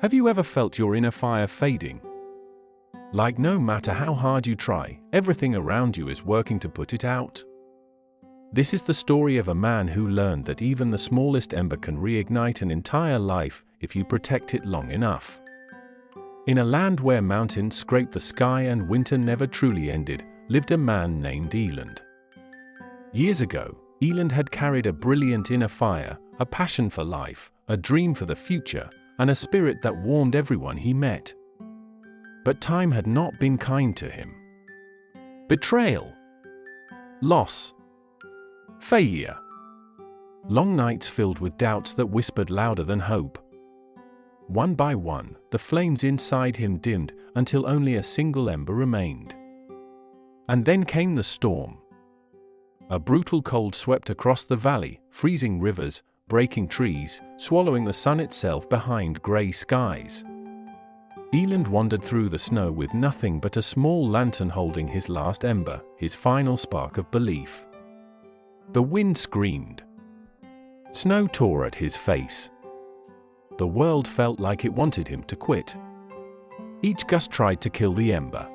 Have you ever felt your inner fire fading? Like no matter how hard you try, everything around you is working to put it out? This is the story of a man who learned that even the smallest ember can reignite an entire life if you protect it long enough. In a land where mountains scraped the sky and winter never truly ended, lived a man named Eland. Years ago, Eland had carried a brilliant inner fire, a passion for life, a dream for the future, and a spirit that warmed everyone he met. But time had not been kind to him. Betrayal, loss, failure. Long nights filled with doubts that whispered louder than hope. One by one, the flames inside him dimmed until only a single ember remained. And then came the storm. A brutal cold swept across the valley, freezing rivers, breaking trees, swallowing the sun itself behind gray skies. Eland wandered through the snow with nothing but a small lantern holding his last ember, his final spark of belief. The wind screamed. Snow tore at his face. The world felt like it wanted him to quit. Each gust tried to kill the ember.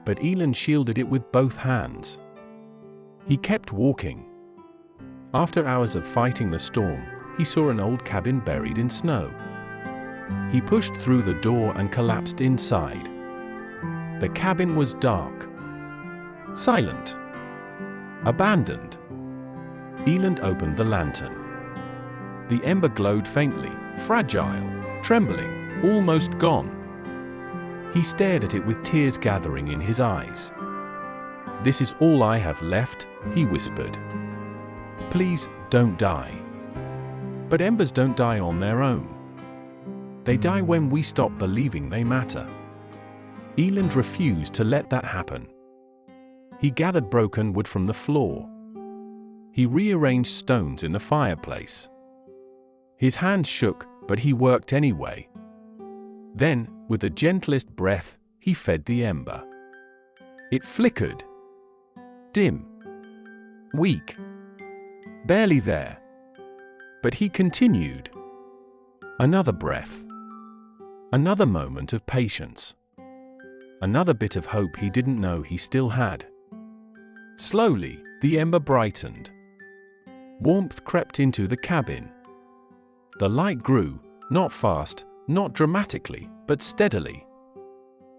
But Eland shielded it with both hands. He kept walking. After hours of fighting the storm, he saw an old cabin buried in snow. He pushed through the door and collapsed inside. The cabin was dark, silent, abandoned. Eland opened the lantern. The ember glowed faintly, fragile, trembling, almost gone. He stared at it with tears gathering in his eyes. "This is all I have left," he whispered. "Please, don't die." But embers don't die on their own. They die when we stop believing they matter. Eland refused to let that happen. He gathered broken wood from the floor. He rearranged stones in the fireplace. His hands shook, but he worked anyway. Then, with the gentlest breath, he fed the ember. It flickered. Dim. Weak. Barely there. But he continued. Another breath. Another moment of patience. Another bit of hope he didn't know he still had. Slowly, the ember brightened. Warmth crept into the cabin. The light grew, not fast, not dramatically, but steadily.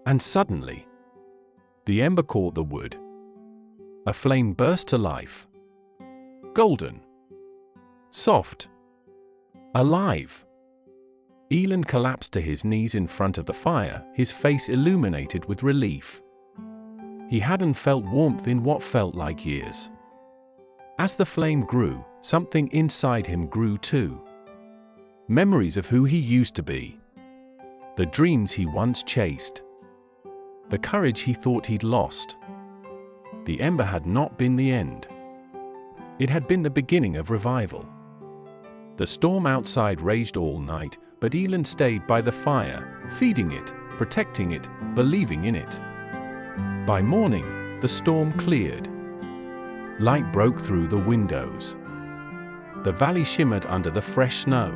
And suddenly, the ember caught the wood. A flame burst to life. Golden. Soft. Alive. Eland collapsed to his knees in front of the fire, his face illuminated with relief. He hadn't felt warmth in what felt like years. As the flame grew, something inside him grew too. Memories of who he used to be. The dreams he once chased. The courage he thought he'd lost. The ember had not been the end. It had been the beginning of revival. The storm outside raged all night, but Eland stayed by the fire, feeding it, protecting it, believing in it. By morning, the storm cleared. Light broke through the windows. The valley shimmered under the fresh snow.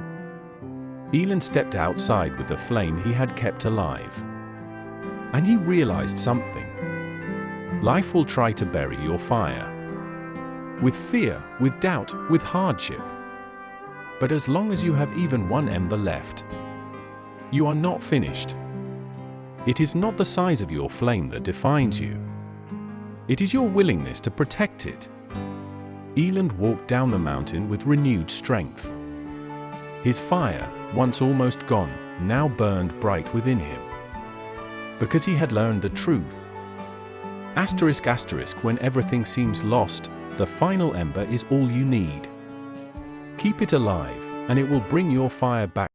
Eland stepped outside with the flame he had kept alive. And he realized something. Life will try to bury your fire. With fear, with doubt, with hardship. But as long as you have even one ember left, you are not finished. It is not the size of your flame that defines you. It is your willingness to protect it. Eland walked down the mountain with renewed strength. His fire, once almost gone, now burned bright within him. Because he had learned the truth. Asterisk asterisk, when everything seems lost, the final ember is all you need. Keep it alive, and it will bring your fire back.